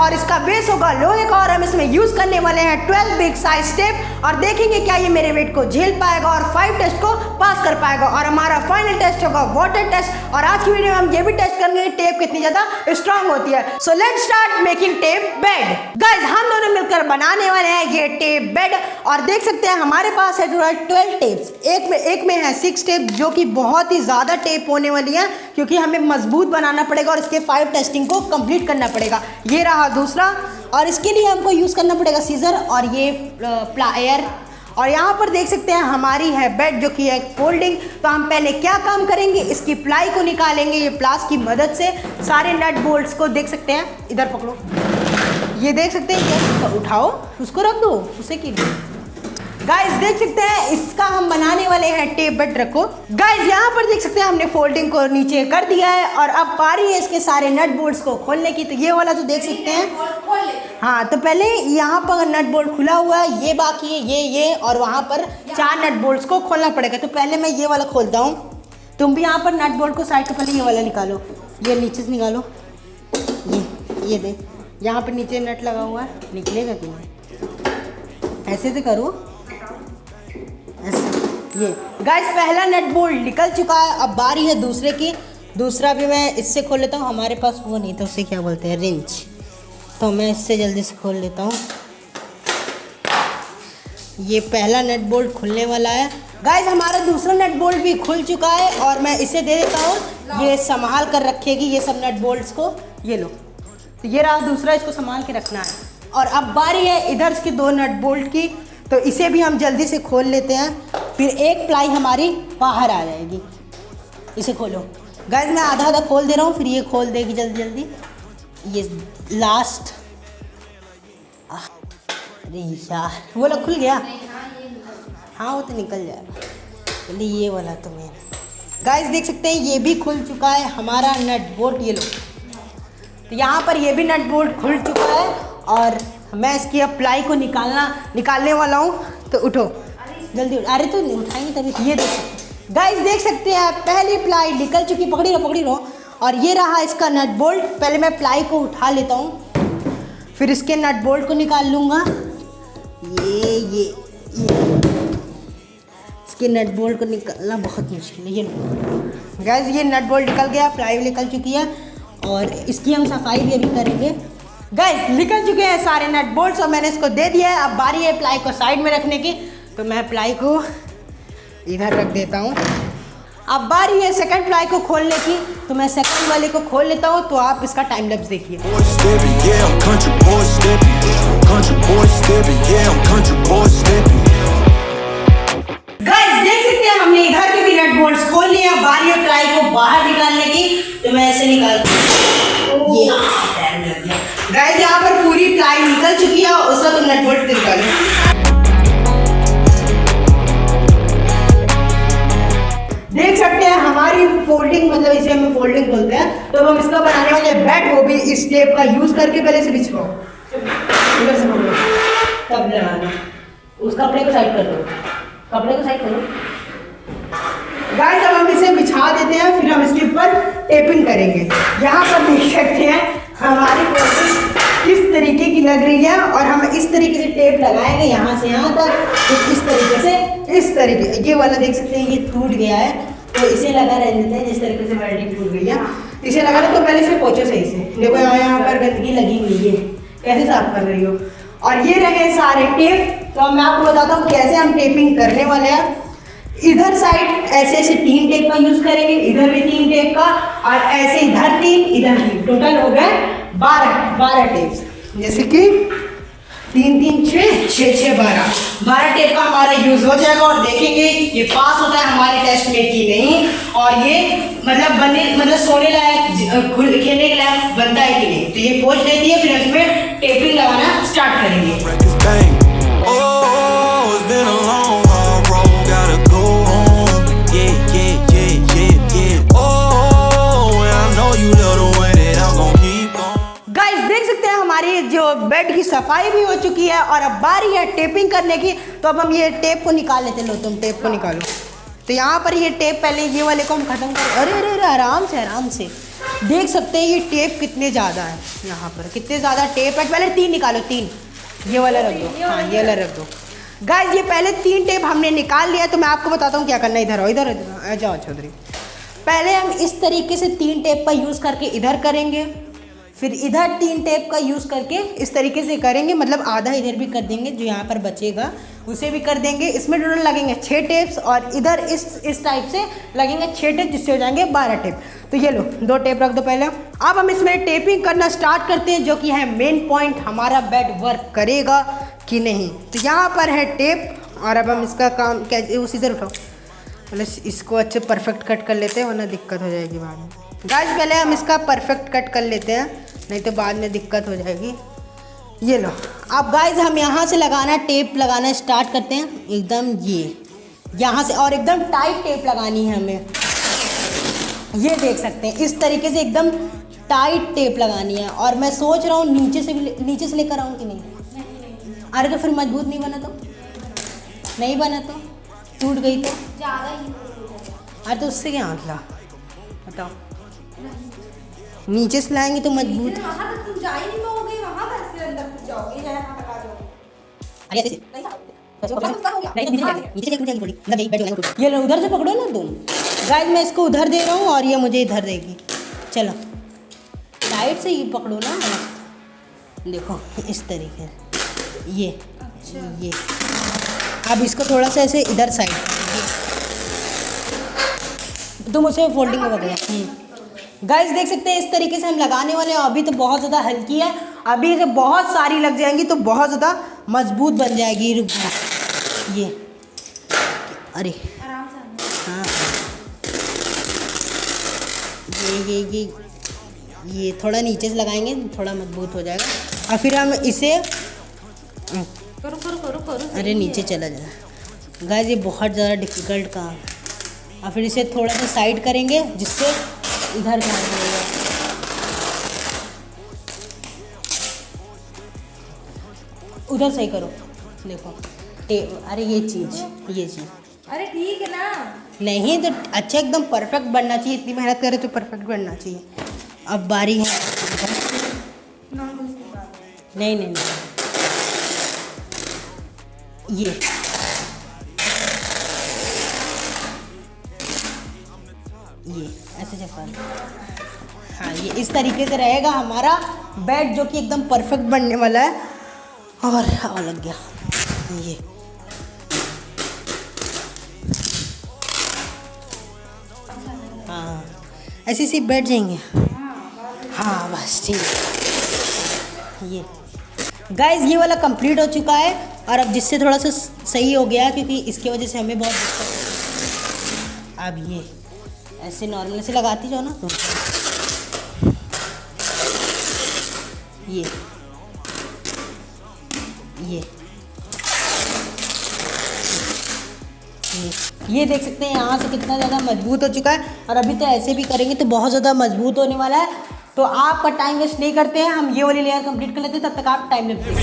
और इसका बेस होगा लोहे का और हम इसमें यूज करने वाले हैं 12 बिग साइज टेप और देखेंगे क्या ये मेरे वेट को झेल पाएगा और 5 टेस्ट को पास कर पाएगा। और हमारा फाइनल टेस्ट होगा वाटर टेस्ट और आज की वीडियो में हम ये भी टेस्ट करेंगे टेप कितनी ज्यादा स्ट्रांग होती है। So let's start making tape bed. Guys हम दोनों मिलकर बनाने वाले हैं ये टेप बेड और देख सकते हैं हमारे पास है 12 टेप्स। एक में है 6 टेप जो कि बहुत ही ज्यादा टेप होने वाली है क्योंकि हमें मजबूत बनाना पड़ेगा और इसके 5 टेस्टिंग को कंप्लीट करना पड़ेगा। ये रहा दूसरा और इसके लिए हमको यूज करना पड़ेगा सीजर और ये प्लायर। और यहाँ पर देख सकते हैं हमारी है बेड जो कि है फोल्डिंग। तो हम पहले क्या काम करेंगे, इसकी प्लाई को निकालेंगे ये प्लास की मदद से। सारे नट बोल्ट्स को देख सकते हैं, इधर पकड़ो, ये देख सकते हैं, तो उठाओ उसको रख दो उसे की। गाइस देख सकते हैं इसका हम बनाने वाले हैं टेप बेड। रखो गाइस, यहाँ पर देख सकते हैं हमने फोल्डिंग को नीचे कर दिया है और अब बारी है इसके सारे नट बोल्ट्स को खोलने की। तो ये वाला तो देख सकते हैं, हाँ तो पहले यहाँ पर नट बोल्ट खुला हुआ है, ये बाकी है ये और वहाँ पर 4 नट बोल्ट्स को खोलना पड़ेगा। तो पहले मैं ये वाला खोलता हूँ, तुम भी यहाँ पर नट बोल्ट को साइड के पहले ये वाला निकालो, ये नीचे से निकालो, ये देख यहाँ पर नीचे नट लगा हुआ है, निकलेगा तुम्हें, ऐसे से करो ऐसे। ये गाइस पहला नट बोल्ट निकल चुका है, अब बारी है दूसरे की। दूसरा भी मैं इससे खोल लेता हूँ, हमारे पास वो नहीं तो उसे क्या बोलते हैं रिंच, तो मैं इससे जल्दी से खोल लेता हूँ। ये पहला नट बोल्ट खुलने वाला है। गाइस हमारा दूसरा नट बोल्ट भी खुल चुका है और मैं इसे दे देता हूँ, ये संभाल कर रखेगी ये सब नट बोल्ट्स को। ये लो, तो ये रहा दूसरा, इसको संभाल के रखना है। और अब बारी है इधर की 2 नट बोल्ट की, तो इसे भी हम जल्दी से खोल लेते हैं, फिर एक प्लाई हमारी बाहर आ जाएगी। इसे खोलो गाइस, मैं आधा खोल दे रहा हूँ, फिर ये खोल देगी जल्दी जल्दी। ये लास्ट, अरे यार वो लोग खुल गया, हाँ वो तो निकल जाएगा। चलिए ये वाला तो मैं गाइस देख सकते हैं ये भी खुल चुका है हमारा नट बोल्ट। ये लो, तो यहाँ पर ये भी नट बोल्ट खुल चुका है और मैं इसकी अब प्लाई को निकालने वाला हूँ। तो उठो जल्दी, अरे तो उठाएंगे तभी। ये देखो गाइस देख सकते हैं पहली प्लाई निकल चुकी, पकड़ी रहो। और ये रहा इसका नट बोल्ट। पहले मैं प्लाई को उठा लेता हूँ, फिर इसके नट बोल्ट को निकाल लूँगा। ये इसके नट बोल्ट को निकालना बहुत मुश्किल है। ये गाइस ये नट बोल्ट निकल गया, प्लाई भी निकल चुकी है और इसकी हम सफाई भी अभी करेंगे। गाइस निकल चुके हैं सारे नट बोल्ट्स और मैंने इसको दे दिया है। अब बारी है प्लाई को साइड में रखने की, तो मैं प्लाई को इधर रख देता हूँ। अब बारी है सेकंड प्लाई को खोलने की, तो मैं सेकंड वाले को खोल लेता हूँ। तो आप इसका टाइम लैप्स देखिए। गाइस देख सकते हैं हमने इधर के भी नट बोल्ट्स खोल लिए। बारी है प्लाई को बाहर निकालने की, तो मैं ऐसे निकालता हूँ। ये गाइस यहाँ पर पूरी प्लाई निकल चुकी है, उसका तुम नट बोल्ट निकालो। देख सकते हैं हमारी फोल्डिंग, मतलब इसे हम फोल्डिंग बोलते हैं। तो हम इसका बनाने वाले बेड, वो भी इस टेप का यूज करके पहले से बिछाओ, इधर से पकड़ो तब लगाना। उस कपड़े को साइड कर दो, कपड़े को साइड करो। गाइस अब हम इसे बिछा देते हैं, फिर हम इसके ऊपर टेपिंग करेंगे। यहाँ पर देख सकते हैं हमारी प्रोसेस किस तरीके की लग रही है और हम इस तरीके से टेप लगाएंगे यहाँ से यहाँ तक, तो इस तरीके से, इस तरीके। ये वाला देख सकते हैं ये टूट गया है, तो इसे लगा रहने देते हैं। जिस तरीके से वेल्डिंग टूट गई है इसे लगा रहे, तो पहले से पोंछो सही से। देखो यहाँ पर गंदगी लगी हुई है, कैसे साफ कर रही हो। और ये रहे सारे टेप। तो मैं आपको बताता हूँ कैसे हम टेपिंग करने वाले हैं। इधर साइड ऐसे 3 टेप का यूज करेंगे, इधर भी 3 टेप का, और ऐसे इधर 3 इधर 3, टोटल हो गए 12 टेप्स। जैसे कि 3 3 6 6 6 12 टेप का हमारा यूज हो जाएगा और देखेंगे ये पास होता है हमारे टेस्ट में कि नहीं, और ये मतलब सोने लायक खेलने के लायक बनता है कि नहीं। तो ये पोंछ देती है, फिर इसमें टेपिंग लगाना स्टार्ट करेंगे। जो बेड की सफाई भी हो चुकी है और अब बारी है टेपिंग करने की। तो अब हम ये टेप को निकाल लेते हैं। लो तुम टेप को निकालो। तो यहाँ पर ये टेप पहले ये वाले को हम खत्म कर, अरे अरे अरे आराम से देख सकते हैं ये टेप कितने ज़्यादा है, यहाँ पर कितने ज़्यादा टेप है। पहले 3 निकालो, 3 ये वाला रख दो, हाँ ये वाला रख दो। गाइस ये पहले 3 टेप हमने निकाल लिया, तो मैं आपको बताता हूँ क्या करना है। इधर आओ, इधर आ जाओ चौधरी। पहले हम इस तरीके से 3 टेप का यूज़ करके इधर करेंगे, फिर इधर 3 टेप का यूज़ करके इस तरीके से करेंगे, मतलब आधा इधर भी कर देंगे, जो यहाँ पर बचेगा उसे भी कर देंगे। इसमें टोटल लगेंगे 6 टेप्स और इधर इस टाइप से लगेंगे 6 टेप, जिससे हो जाएंगे 12 टेप। तो ये लो 2 टेप रख दो पहले। अब हम इसमें टेपिंग करना स्टार्ट करते हैं, जो कि है मेन पॉइंट, हमारा बेड वर्क करेगा कि नहीं। तो यहाँ पर है टेप और अब हम इसका काम कैसे, उसी से उठाओ, मतलब इसको अच्छे परफेक्ट कट कर लेते हैं, वरना दिक्कत हो जाएगी बाद में। गाइस पहले हम इसका परफेक्ट कट कर लेते हैं, नहीं तो बाद में दिक्कत हो जाएगी। ये लो। अब गाइस हम यहाँ से लगाना, टेप लगाना स्टार्ट करते हैं एकदम, ये यहाँ से, और एकदम टाइट टेप लगानी है हमें। ये देख सकते हैं इस तरीके से एकदम टाइट टेप लगानी है। और मैं सोच रहा हूँ नीचे से लेकर आऊँ कि नहीं। अरे तो फिर मजबूत नहीं बना, तो नहीं बना तो टूट गई तो ज़्यादा ही। अरे तो उससे क्या मतलब, बताओ। नीचे से लाएंगे तो मजबूत। वहाँ तक तुम जा ही नहीं पाओगे, वहाँ कैसे अंदर घुस जाओगे, जहाँ तक आ जाओगे। ये लो उधर से पकड़ो ना तुम। गाइस मैं इसको उधर दे रहा हूँ और ये मुझे इधर देगी। चलो साइड से ही पकड़ो ना, देखो इस तरीके से। ये अच्छा। ये अब इसको थोड़ा सा ऐसे इधर साइड, तुम उसे फोल्डिंग में पकड़ो। गाइस देख सकते हैं इस तरीके से हम लगाने वाले हैं। अभी तो बहुत ज़्यादा हल्की है, अभी इसे बहुत सारी लग जाएंगी तो बहुत ज़्यादा मजबूत बन जाएगी। रुक जा, ये अरे आराम से, हाँ ये थोड़ा नीचे से लगाएंगे, थोड़ा मजबूत हो जाएगा। और फिर हम इसे करो अरे नीचे चला जाए। गाइस ये बहुत ज़्यादा डिफ़िकल्ट काम है। और फिर इसे थोड़ा सा साइड करेंगे, जिससे इधर ध्यान देगा। उधर सही करो, देखो अरे ये चीज़ अरे ठीक है ना। नहीं तो अच्छा एकदम परफेक्ट बनना चाहिए, इतनी मेहनत करे तो परफेक्ट बनना चाहिए। अब बारी है, नहीं ये ऐसे चपका। हाँ ये इस तरीके से रहेगा हमारा बेड, जो कि एकदम परफेक्ट बनने वाला है। और लग गया ये। हाँ ऐसे से बैठ जाएंगे। हाँ बस ठीक है। ये गाइस ये वाला कंप्लीट हो चुका है, और अब जिससे थोड़ा सा सही हो गया, क्योंकि इसकी वजह से हमें बहुत दिक्कत। अब ये ऐसे नॉर्मल से लगाती जाओ ना तुम। ये देख सकते हैं यहाँ से कितना ज़्यादा मजबूत हो चुका है। और अभी तो ऐसे भी करेंगे तो बहुत ज़्यादा मजबूत होने वाला है। तो आपका टाइम वेस्ट नहीं करते हैं, हम ये वाली लेयर कंप्लीट कर लेते हैं, तब तक आप टाइम लेते हैं।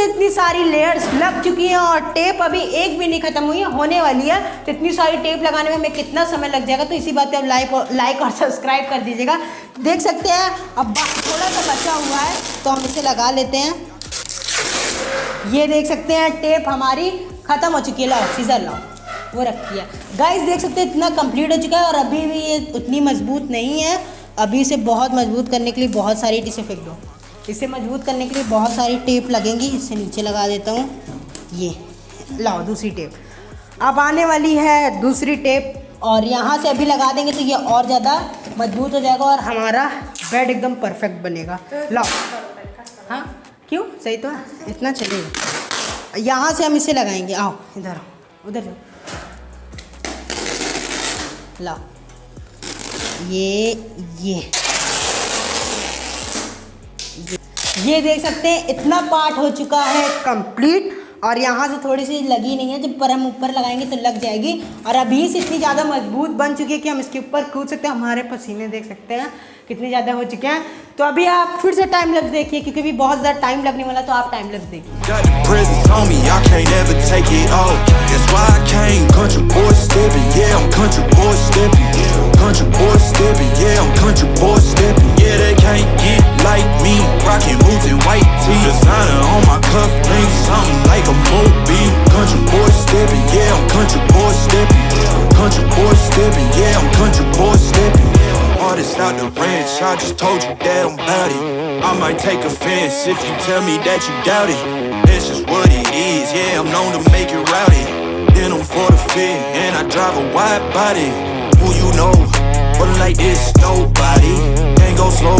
इतनी सारी लेयर्स लग चुकी हैं और टेप अभी एक भी नहीं खत्म हुई है, होने वाली है। तो इतनी सारी टेप लगाने में हमें कितना समय लग जाएगा, तो इसी बात पे आप लाइक और सब्सक्राइब कर दीजिएगा। देख सकते हैं अब थोड़ा सा बचा हुआ है, तो हम इसे लगा लेते हैं। ये देख सकते हैं टेप हमारी खत्म हो चुकी है। लाओ सीजर लाओ, वो रखी है। गाइस देख सकते हैं इतना कंप्लीट हो चुका है, और अभी भी ये उतनी मजबूत नहीं है। अभी इसे बहुत मजबूत करने के लिए बहुत सारी इसे फेंक दो। इसे मजबूत करने के लिए बहुत सारी टेप लगेंगी। इसे नीचे लगा देता हूँ। ये लाओ दूसरी टेप, अब आने वाली है दूसरी टेप, और यहाँ से अभी लगा देंगे तो ये और ज़्यादा मजबूत हो जाएगा और हमारा बेड एकदम परफेक्ट बनेगा। लाओ, हाँ क्यों, सही तो है, इतना चलेगा। यहाँ से हम इसे लगाएंगे। आओ इधर आओ, उधर जाओ। लाओ ये देख सकते हैं इतना पार्ट हो चुका है कंप्लीट। और यहाँ से थोड़ी सी लगी नहीं है, जब पर हम ऊपर लगाएंगे तो लग जाएगी। और अभी से इतनी ज़्यादा मजबूत बन चुकी है कि हम इसके ऊपर कूद सकते हैं। हमारे पसीने देख सकते हैं कितने ज़्यादा हो चुके हैं। तो अभी आप फिर से टाइम लैप्स देखिए, क्योंकि अभी बहुत ज़्यादा टाइम लगने वाला, तो आप टाइम लैप्स देखिए। Artist out the ranch, I just told you that I'm bout it. I might take offense if you tell me that you doubt it. It's just what it is, yeah, I'm known to make it rowdy. Then I'm for the fit, and I drive a wide body. Who you know, but like this, nobody. Can't go slow,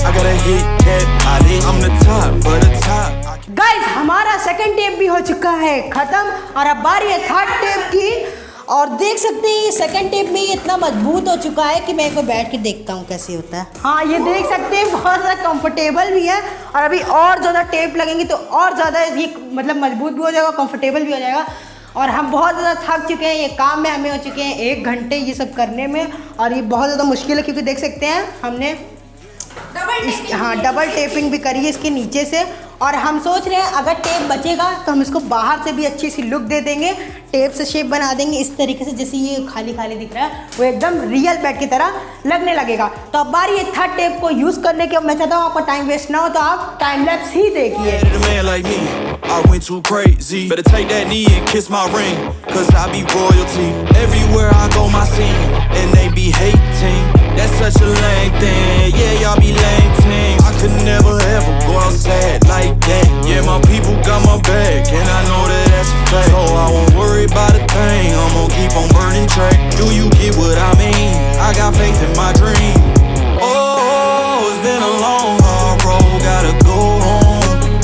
I gotta hit that body. I'm the top, but the top. Guys हमारा second tape भी हो चुका है ख़त्म, और अब बारी है थर्ड टेप की। और देख सकते हैं ये सेकंड टेप में ये इतना मजबूत हो चुका है कि मैं एक बार बैठ के देखता हूँ कैसे होता है। हाँ, ये देख सकते हैं बहुत ज़्यादा कंफर्टेबल भी है, और अभी और ज़्यादा टेप लगेंगे तो और ज़्यादा ये मतलब मजबूत भी हो जाएगा, कंफर्टेबल भी हो जाएगा। और हम बहुत ज़्यादा थक चुके हैं, ये काम में हमें हो चुके हैं 1 घंटे ये सब करने में, और ये बहुत ज़्यादा मुश्किल है, क्योंकि देख सकते हैं हमने डबल टेपिंग भी करी है इसके नीचे से। और हम सोच रहे हैं अगर टेप बचेगा तो हम इसको बाहर से भी अच्छी सी लुक दे देंगे, टेप से शेप बना देंगे इस तरीके से, जैसे ये खाली खाली दिख रहा है वो एकदम रियल बेड की तरह लगने लगेगा। तो अब बारी है थर्ड टेप को यूज़ करने की। मैं चाहता हूँ आपका टाइम वेस्ट ना हो, तो आप टाइम लैप्स ही देखिए। I went too crazy. Better take that knee and kiss my ring, 'cause I be royalty. Everywhere I go, my scene, and they be hating. That's such a lame thing. Yeah, y'all be lame things. I could never ever go outside like that. Yeah, my people got my back, and I know that that's a fact. So I won't worry about a thing. I'm gonna keep on burning track. Do you get what I mean? I got faith in my dream. Oh, it's been a long, hard road. Gotta go home.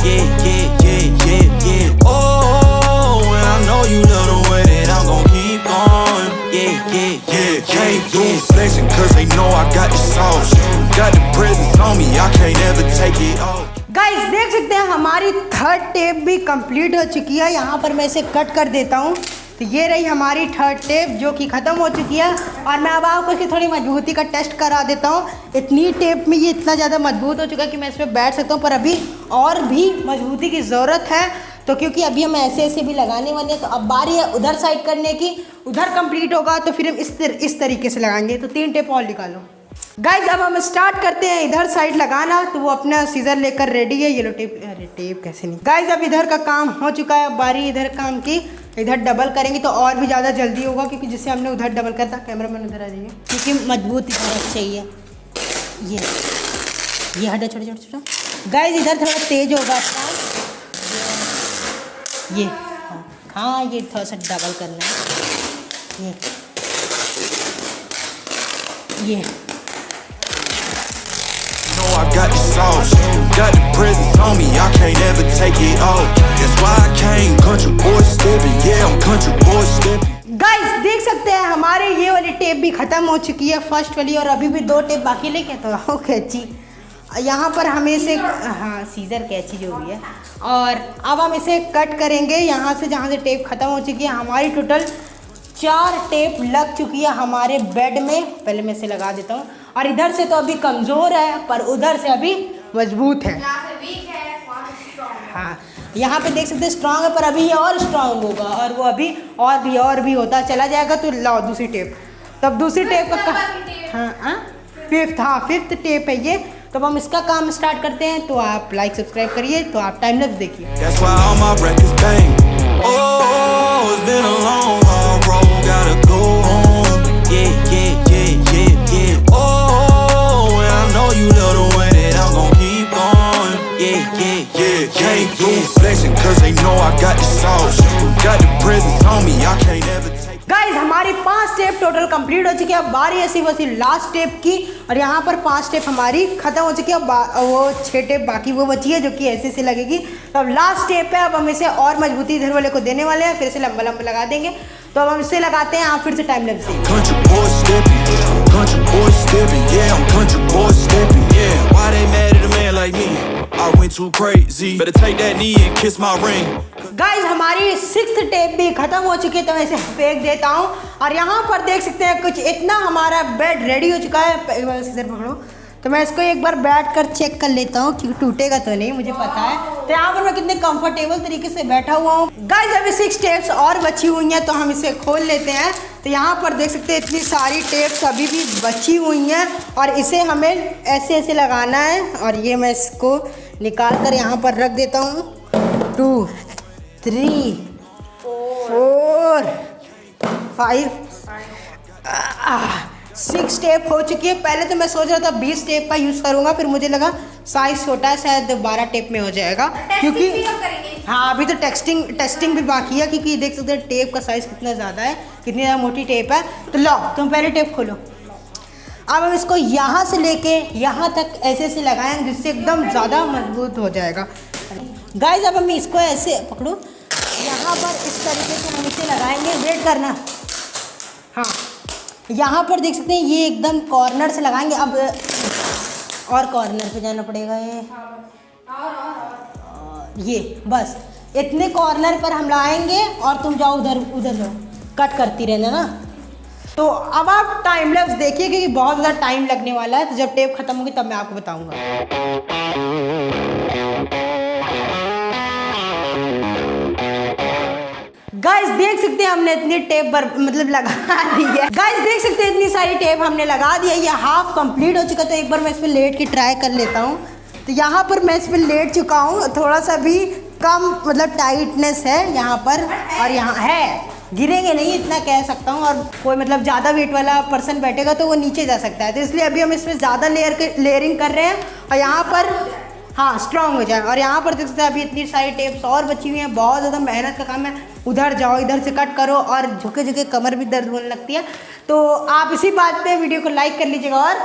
Yeah, yeah, yeah, yeah, yeah. Oh, and I know you love the way that I'm gon' keep going. Yeah, yeah, yeah. Can't do flexing 'cause they know I got the sauce. Got the presents on me, I can't ever take it off. Guys देख सकते हैं हमारी third tape भी complete हो चुकी है। यहाँ पर मैं इसे कट कर देता हूँ। तो ये रही हमारी थर्ड टेप जो कि ख़त्म हो चुकी है, और मैं अब आपको इसकी थोड़ी मजबूती का टेस्ट करा देता हूँ। इतनी टेप में ये इतना ज़्यादा मजबूत हो चुका है कि मैं इस पर बैठ सकता हूँ, पर अभी और भी मजबूती की ज़रूरत है। तो क्योंकि अभी हम ऐसे ऐसे भी लगाने वाले हैं, तो अब बारी है उधर साइड करने की। उधर कंप्लीट होगा तो फिर हम इस तरीके से लगाएंगे। तो 3 टेप और निकालो गाइज। अब हम स्टार्ट करते हैं इधर साइड लगाना। तो वो अपना सीजर लेकर रेडी है। ये लो टेप, अरे टेप कैसे नहीं गाइज। अब इधर का काम हो चुका है, बारी इधर काम की। इधर डबल करेंगे तो और भी ज़्यादा जल्दी होगा, क्योंकि जिससे हमने उधर डबल करता। कैमरा मैन उधर आ जाइए, क्योंकि मजबूत इधर चाहिए। ये हटा, छोटा छोटा छोटा गाइज। इधर थोड़ा तेज होगा काम। ये हाँ, ये थोड़ा सा डबल करना है। ये I got the sauce, got the presents on me, I can't ever take it off. That's why I came country boy stepping, yeah, I'm country boy stepping. Guys देख सकते हैं हमारे ये वाली टेप भी ख़त्म हो चुकी है, फर्स्ट वाली, और अभी भी 2 टेप बाकी लेके तो आओ कैंची। यहाँ पर हमें इसे सीजर कैंची जो भी है, और अब हम इसे कट करेंगे यहाँ से, जहाँ से टेप ख़त्म हो चुकी है। हमारी टोटल 4 टेप लग चुकी है हमारे बेड में। पहले मैं इसे लगा देता हूँ। और इधर से तो अभी कमज़ोर है, पर उधर से अभी मजबूत है। हाँ, यहाँ पे देख सकते हैं स्ट्रांग है, पर अभी ये और स्ट्रांग होगा, और वो अभी और भी होता चला जाएगा। तो लाओ दूसरी टेप। तब दूसरी टेप का फिफ्थ टेप है ये। तो अब हम इसका काम स्टार्ट करते हैं। तो आप लाइक सब्सक्राइब करिए। तो आप टाइम लैप्स देखिए। Can't do flexing 'cause they know I got the sauce. Got the presents on me, I can't ever take. Guys हमारी 5 टेप टोटल कंप्लीट हो चुकी है। अब बारी ऐसी वैसी लास्ट टेप की, और यहाँ पर 5 टेप हमारी खत्म हो चुकी है। वो 6 टेप बाकी वो बची है, जो कि ऐसे से लगेगी। तो अब लास्ट टेप है। अब हम इसे और मजबूती इधर वाले को देने वाले हैं, फिर इसे लंबा लंबा लगा देंगे। तो अब हम इसे लगाते हैं। आप फिर से टाइम लैप्स देखिए। Country boy stepping, yeah, I'm country boy stepping, yeah. Why they mad at a man like me? I went too crazy. Better take that knee and kiss my ring. Guys हमारी 6th tape भी खत्म हो चुकी है, तो मैं इसे फेंक देता हूँ। और यहाँ पर देख सकते हैं कुछ इतना हमारा बेड रेडी हो चुका है। एक बार इधर पकड़ो, तो मैं इसको एक बार बैठ कर चेक कर लेता हूँ कि टूटेगा तो नहीं, मुझे पता है। तो यहाँ पर मैं कितने कंफर्टेबल तरीके से बैठा हुआ हूँ। गाइस अभी 6 टेप्स और बची हुई हैं, तो हम इसे खोल लेते हैं। तो यहाँ पर देख सकते हैं इतनी सारी टेप्स अभी भी बची हुई हैं, और इसे हमें ऐसे ऐसे लगाना है। और ये मैं इसको निकाल कर यहाँ पर रख देता हूँ। 2 3 4 5 6 टेप हो चुकी है। पहले तो मैं सोच रहा था 20 टेप का यूज़ करूँगा, फिर मुझे लगा साइज़ छोटा है, शायद 12 टेप में हो जाएगा। क्योंकि हाँ अभी तो टेस्टिंग भी बाकी है, क्योंकि देख सकते हैं टेप का साइज़ कितना ज़्यादा है, कितनी ज़्यादा मोटी टेप है। तो लो तुम पहले टेप खोलो। अब हम इसको यहाँ से लेके यहाँ तक ऐसे ऐसे लगाएंगे, जिससे एकदम ज़्यादा मजबूत हो जाएगा। गाइस अब हम इसको ऐसे पकड़ो, यहाँ पर इस तरीके से हम इसे लगाएंगे। वेट करना। हाँ यहाँ पर देख सकते हैं ये एकदम कॉर्नर से लगाएंगे। अब और कॉर्नर पे जाना पड़ेगा। ये बस इतने कॉर्नर पर हम लगाएंगे, और तुम जाओ उधर जाओ, कट करती रहना ना। तो अब आप टाइम लैप्स देखिए, क्योंकि बहुत ज़्यादा टाइम लगने वाला है। तो जब टेप खत्म होगी तब मैं आपको बताऊंगा। गाइस देख सकते हैं हमने इतनी टेप मतलब लगा दी है। गाइस देख सकते हैं इतनी सारी टेप हमने लगा दी है, ये हाफ कंप्लीट हो चुका। तो एक बार मैं इस पर लेट के ट्राई कर लेता हूँ। तो यहाँ पर मैं इस पर लेट चुका हूँ, थोड़ा सा भी कम मतलब टाइटनेस है यहाँ पर, और यहाँ है, गिरेंगे नहीं इतना कह सकता हूँ। और कोई मतलब ज़्यादा वेट वाला पर्सन बैठेगा तो वो नीचे जा सकता है। तो इसलिए अभी हम इसमें ज़्यादा लेयरिंग कर रहे हैं, और यहाँ पर हाँ स्ट्रॉन्ग हो जाए। और यहाँ पर देख सकते हैं अभी इतनी सारी टेप्स और बची हुई हैं। बहुत ज़्यादा मेहनत का काम है। उधर जाओ, इधर से कट करो, और झुके झुके कमर भी दर्द होने लगती है। तो आप इसी बात पे वीडियो को लाइक कर लीजिएगा और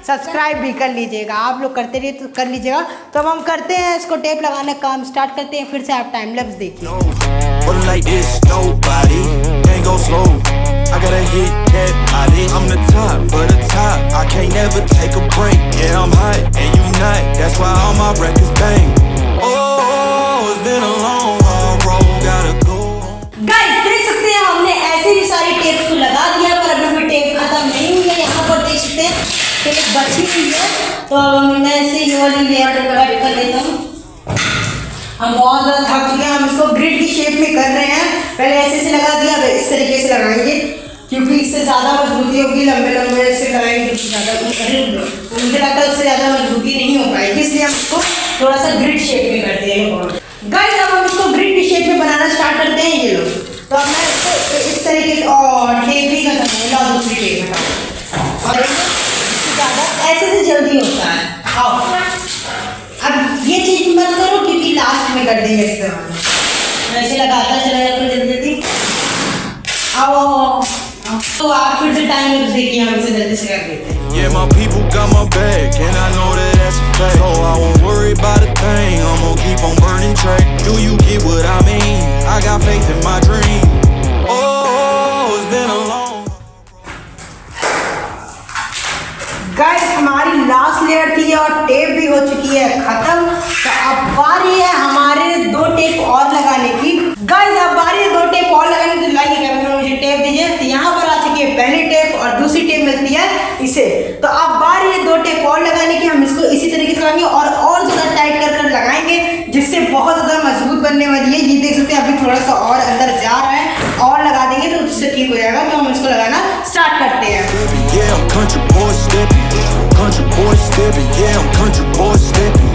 सब्सक्राइब भी कर लीजिएगा। आप लोग करते रहिए तो कर लीजिएगा। तो अब हम करते हैं इसको टेप लगाने का काम स्टार्ट करते हैं। फिर से आप टाइम लैप्स देखिए। I gotta hit that body. I'm the top of the top. I can't never take a break. Yeah, I'm hot and you not. That's why all my records bang. Oh, it's been a long hard road. Gotta go. Guys, देख सकते हैं हमने ऐसे भी सारी tapes को लगा दिया, पर अभी भी टेप खत्म नहीं हुई है। यहाँ पर देख सकते हैं टेप बची हुई है। तो मैं ऐसे ये वाली लेयर कट कर लेता हूँ। हम बहुत ज़्यादा थक चुके हैं। हम इसको ग्रिड की शेप में कर रहे हैं। पहले ऐसे से लगा दिया, अब इस तरीके से लगाएंगे, क्योंकि इससे ज़्यादा मजबूती होगी। लंबे से लगाएंगे तो ज़्यादा मुझे लगता है उससे ज़्यादा मजबूती नहीं हो पाएगी, इसलिए हम इसको थोड़ा सा ग्रिड शेप में करते हैं। गाइस अब हम इसको ग्रिड की शेप में बनाना स्टार्ट करते हैं। ये लोग तो अब मैं इसको इस तरीके से, और टेप भी खत्म हो गया, दूसरी टेप हटाओ, और इससे ज़्यादा ऐसे से जल्दी होता है। आओ अब ये चीज़ मत करो, क्योंकि लास्ट में कर देंगे इस्तेमाल। ऐसे लगाता चला जाता जल्दी जल्दी। आओ तो आप फिर से टाइम लैप्स देखिए, हम इसे जल्दी से कर देते हैं। Yeah, my people got my back, and I know that that's a fact. So I won't worry about a thing. I'm gonna keep on burning track. Do you get what I mean? I got faith in my dream. Oh, it's been a long. Guys हमारी last layer थी और tape भी हो चुकी है खत्म। तो अब बारी है हमारे 2 टेप और लगाने की। गाइस अब बारी है 2 टेप और लगाने की। तो लाइए कैमरा में मुझे टेप दीजिए। तो यहाँ पर आ चुकी है पहली टेप, और दूसरी टेप मिलती है इसे। तो अब बारी है 2 टेप और लगाने की। हम इसको इसी तरीके से लगाएंगे और ज़्यादा टाइट कर लगाएंगे, जिससे बहुत ज़्यादा मजबूत बनने वाली है। ये देख सकते हैं अभी थोड़ा सा और अंदर जा रहा है, और लगा देंगे तो उससे ठीक हो जाएगा। तो हम इसको लगाना स्टार्ट करते हैं। Yeah, I'm country boy stepping. Country boy stepping. Yeah, I'm country boy stepping.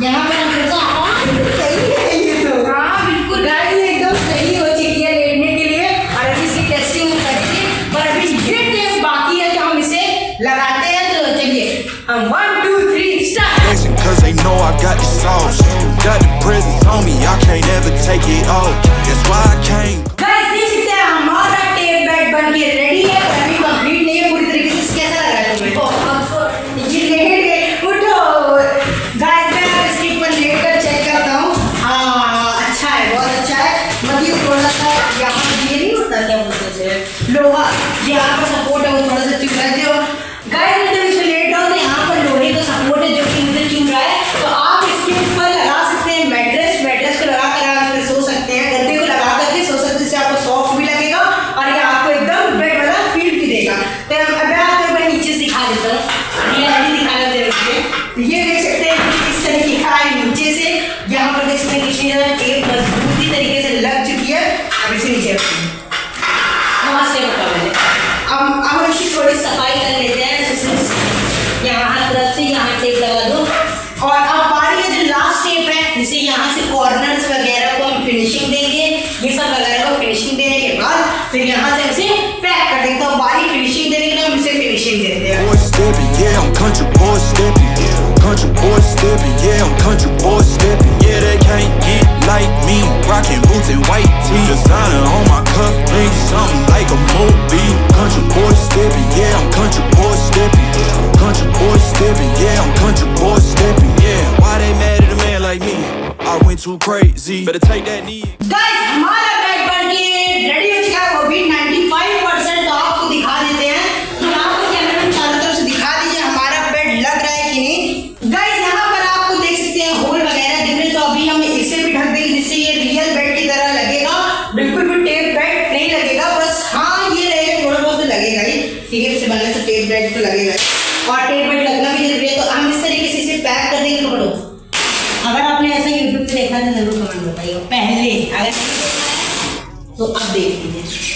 यहाँ पर हम थोड़ा सा सही है ये तो। हाँ बिल्कुल गाइस एकदम सही हो चुकी है लेटने के लिए, और अभी इसकी टेस्टिंग करेंगे। पर अभी ये टेप बाकी है, तो हम इसे लगाते हैं। तो चलिए हम 1 2 3 start. Cause they know I got the sauce, got the presence on me, I can't ever take it off. That's why I can't. Guys देख सकते हैं हमारा टेप बेड बन के रेडी है, पर अभी कंप्लीट नहीं है पूरी तरीके से। कैसा लग रखते हैं। नमस्ते बेटा मेरे। अब हम इसकी थोड़ी सफाई कर लेते हैं। यहाँ तरफ से यहाँ टेप लगा दो। और अब बारी है जो लास्ट स्टेप है, जिसे यहाँ से कॉर्नर्स वगैरह को हम फिनिशिंग देंगे। ये सब वगैरह को फिनिशिंग देने के बाद फिर यहाँ से इसे पैक कर देंगे। तो बारी फिनिशिंग देने के लिए हम इसे फिनिशिंग देते हैं। Boy stepping, yeah, I'm country boy stepping. Country boy stepping, yeah, I'm country boy stepping. Yeah, they can't get like me. Rocking boots and white tee. Designer on my cuff links, something like a movie. Country boy stepping, yeah, I'm country boy stepping. Country boy stepping, yeah, I'm country boy stepping. Yeah, why they mad at a man like me? I went too crazy. Better take that knee. Guys हमारा bed बन के ready हो चुका है, वो भी 95%। तो आपको दिखा देते हैं। तो आपको कैमरा में चारों तरफ से दिखा दीजिए हमारा बेड लग रहा है कि नहीं। गाइस यहाँ पर आपको देख सकते हैं होल वगैरह दिख रहे। तो अभी हम इसे भी ढक देंगे जिससे ये रियल बेड की तरह लगेगा। बिल्कुल भी टेप बेड नहीं लगेगा, बस हाँ ये रहेगा, थोड़ा बहुत तो लगेगा ही। ठीक है, इसे बनने से टेप बेड तो लगेगा और टेप बेड लगना भी जरूरी है। तो हम इस तरीके से इसे पैक कर देंगे। पकड़ो, अगर आपने ऐसा यूट्यूब पे देखा तो जरूर कमेंट बताइएगा पहले, अगर तो अब देख लीजिए।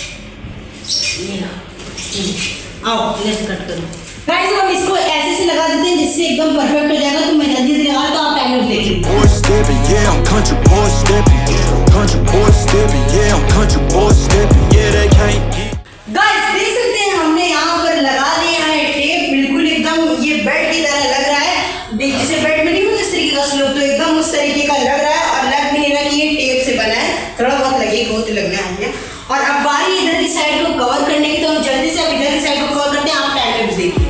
आओ इधर कट करो। गाइस हम इसको ऐसे से लगा देते हैं जिससे एकदम परफेक्ट हो जाएगा। तो मैं जल्दी से लगा तो आप टाइम देख लीजिए। Boy stepping, yeah, I'm country boy stepping. Country boy stepping, yeah, I'm country boy stepping. Yeah, they can't get. Guys देख सकते हैं हमने यहाँ पर लगा दिया है टेप। बिल्कुल एकदम ये बेड की तरह लग रहा है। देख जैसे बेड में नहीं होता इस तरीके का स्लो, तो एकदम उस तरीके का लग रहा है। और लग भी नहीं रहा कि ये टेप से बना है, थोड़ा बहुत लगेगा, बहुत लगना है। और अब बारी इधर की साइड को कवर करने की। तो हम जल्दी से अब इधर की साइड को कवर करते हैं। आप टाइम लैप्स देखिए।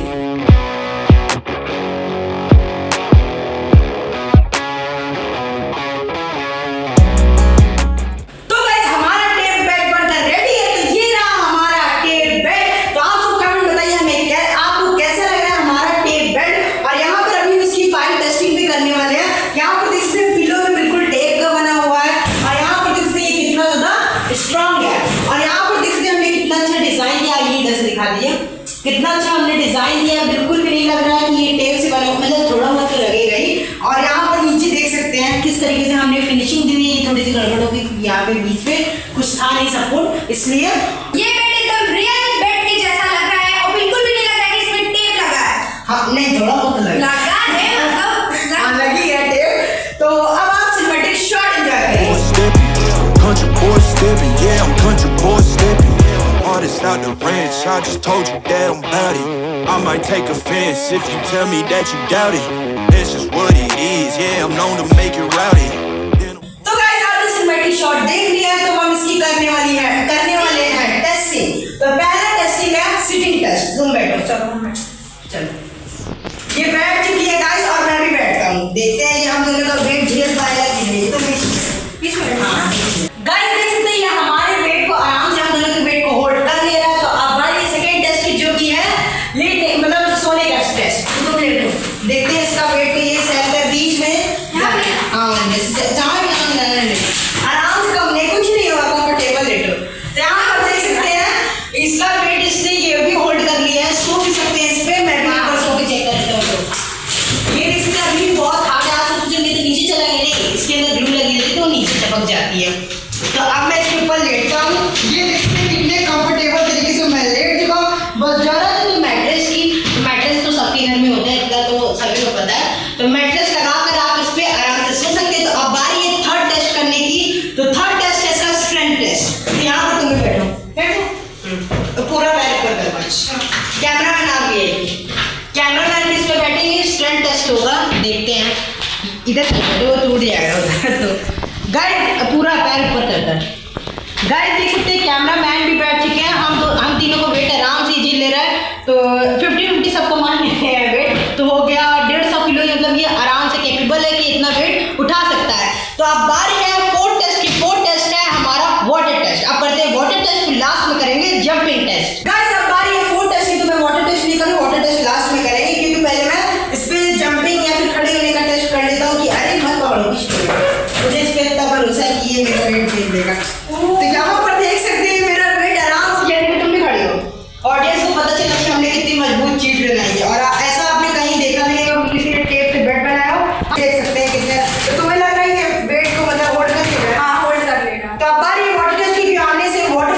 तो गाइस हमारा टेप बेड बनकर रेडी है। तो ये रहा हमारा टेप बेड। तो आप सब कमेंट बताइए हमें आपको कैसा लग रहा है हमारा टेप बेड। और यहाँ पर अभी इसकी फाइल टेस्टिंग भी करने वाले हैं। यहाँ पर देख सकते हैं पिलो में बिल्कुल टेप का बना हुआ है। और यहाँ पर देख सकते हैं ये कितना ज्यादा स्ट्रॉन्ग है। और यहाँ पर देख सकते हैं हमने कितना अच्छा डिजाइन किया। ये इधर से दिखा दिया कितना अच्छा हमने डिजाइन किया। बिल्कुल भी नहीं लग रहा है कि ये टेप से बना हुआ, मतलब थोड़ा बहुत तो लगेगा ही। और यहाँ पर नीचे देख सकते हैं किस तरीके से हमने फिनिशिंग दी हुई है। थोड़ी सी गड़बड़ होगी, यहाँ पे बीच में कुछ था नहीं सपोर्ट, इसलिए ये बेड एकदम रियल बेड के जैसा लग रहा है और बिल्कुल भी नहीं लग रहा है कि इसमें टेप लगा है। हाँ नहीं थोड़ा बहुत लगा लगा है, मतलब हाँ लगी है टेप। तो अब आप सिनेमैटिक शॉट एंजॉय करें। Boy stepping, country boy stepping, yeah, I'm country boy stepping. Artist out the ranch, I just told you that I'm bout it. I might take offense if you tell me that you doubt it. That's just what it is, yeah, I'm known to make it rowdy. तो guys आपने cinematic shot देख लिया है। तो हम इसकी करने वाले हैं टेस्टिंग। तो पहला टेस्टिंग है सिटिंग टेस्ट। तुम बैठो, चलो ये बैठ चुकी है गाइस और मैं भी बैठता हूँ। देखते हैं ये हम दोनों का वेट झेल पाएगा कि नहीं। तो गाइस देख सकते हैं ये हमारे वेट को आराम से हम दोनों के वेट को होल्ड कर ले रहा है। तो अब हमारी सेकंड टेस्ट की जो की है लेट मतलब सोने का टेस्ट। तुम लेटो, देखते हैं इसका वेट को ये सेट कर बीच में। हाँ जैसे जहाँ भी आराम से कम नहीं, कुछ नहीं होगा, कंफर्टेबल लेटो। तो यहाँ पर देख सकते हैं इसका वेट इसने ये भी होल्ड कर लिया है। सो भी सकते हैं इस पे। मैं भी ऊपर सो के चेक कर लेता हूँ। ये देख सकते हैं अभी बहुत हार्ड है। आप सोचो नहीं तो नीचे चला गया, नहीं इसके अंदर ग्लू लगी रहती है तो नीचे टपक जाती है। तो अब मैं इसके ऊपर लेटता हूँ। ये देखते हैं कितने कंफर्टेबल तरीके से मैं लेट चुका हूँ। बस जरा तो मैट्रेस की, मैट्रेस तो सबके घर में होता है, इतना तो सभी को पता है। तो मैट्रेस लगाकर आप इस पे आराम से सो सकते हैं। तो अब बारी है थर्ड टेस्ट करने की। तो थर्ड टेस्ट है इसका स्ट्रेंथ टेस्ट। तो यहाँ पर तुम्हें बैठो, तो पूरा पैर ऊपर कर। कैमरामैन आप भी है, कैमरामैन भी इस पे बैठेंगे। स्ट्रेंथ टेस्ट होगा, देखते हैं। इधर तो टूट जाएगा उधर। तो गाइस पूरा पैर ऊपर कर। गाइस देख सकते हैं कैमरामैन भी बैठ चुके हैं। हम तीनों को वेट आराम से झेल ले रहा है। तो 50-50 सबको मान लेते हैं वेट। तो हो गया 150 किलो, मतलब ये आराम से कैपेबल है कि इतना वेट उठा सकता है। तो अब बारी है फोर्थ टेस्ट की। फोर्थ टेस्ट है हमारा वाटर टेस्ट। अब करते हैं वाटर टेस्ट, फिर लास्ट में करेंगे जंपिंग टेस्ट। गाइस अब बारी है फोर्थ टेस्ट की। तो मैं वाटर टेस्ट नहीं करूँ, वाटर टेस्ट लास्ट में करेंगे, क्योंकि पहले मैं इस पे जंपिंग या फिर खड़े होने का टेस्ट कर लेता हूँ कि अरे मत पकड़ो, मुझे इस पे इतना भरोसा है कि ये मेरा वेट झेल लेगा। तो यहाँ पर देख सकते हैं मेरा वेट आराम से, यानी कि तुम भी खड़े हो। ऑडियंस को पता चला कि हमने कितनी मजबूत चीज बनाई है। और ऐसा आपने कहीं देखा नहीं है किसी ने टेप से बेड बनाया हो। देख सकते हैं कितने। तो तुम्हें लग रहा है कि वेट को मतलब होल्ड कर लेगा। हाँ होल्ड कर लेगा। तो अब बारी वाटर टेस्ट की। आने से वाटर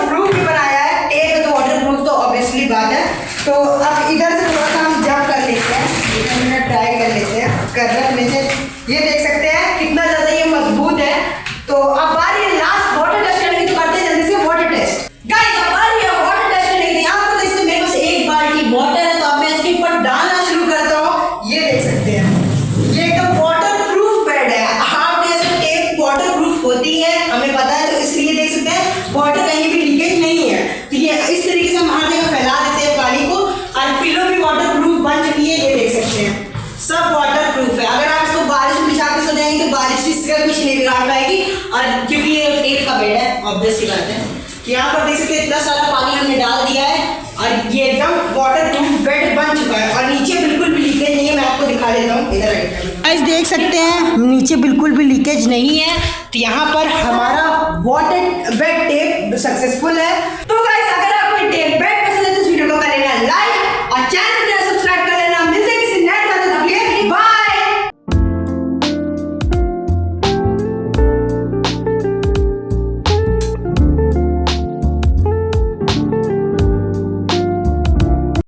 देख सकते हैं कितना ज्यादा ये मजबूत है। तो अब बारी है लास्ट वाटर टेस्ट करने की, तो करते हैं जल्दी से वाटर टेस्ट। गाइस अब बारी है वाटर टेस्ट करने की। यहाँ पर तो इसमें मेरे पास एक बाल्टी वाटर है, तो अब मैं इसके ऊपर डालना शुरू करता हूँ। ये देख सकते हैं ये एकदम वाटर प्रूफ बेड है। आप जैसे टेप वाटर प्रूफ होती है हमें पता है, तो इसलिए देख सकते हैं वाटर कहीं भी लीकेज नहीं है। तो ये इस तरीके से हम हर जगह फैला देते हैं पानी को, और पिलो भी वाटर प्रूफ बन चुकी है। ये देख सकते हैं सब वाटर प्रूफ है। अगर आप इसको बारिश में बिछा के सो जाएंगे तो बारिश इसका कुछ नहीं बिगाड़ पाएगी, और क्योंकि ये टेप का बेड है ऑब्वियस सी बात है। यहाँ पर देख सकते हैं इतना सारा पानी हमने डाल दिया है, और ये एकदम वाटर प्रूफ बेड बन चुका है, और नीचे बिल्कुल भी लीकेज नहीं है। मैं आपको दिखा देता हूँ, इधर गाइस देख सकते हैं नीचे बिल्कुल भी लीकेज नहीं है। तो यहाँ पर हमारा वाटर बेड टेप सक्सेसफुल है। तो गाइस अगर आपको टेप बेड पसंद है तो इस वीडियो को कर लेना लाइक, और चैनल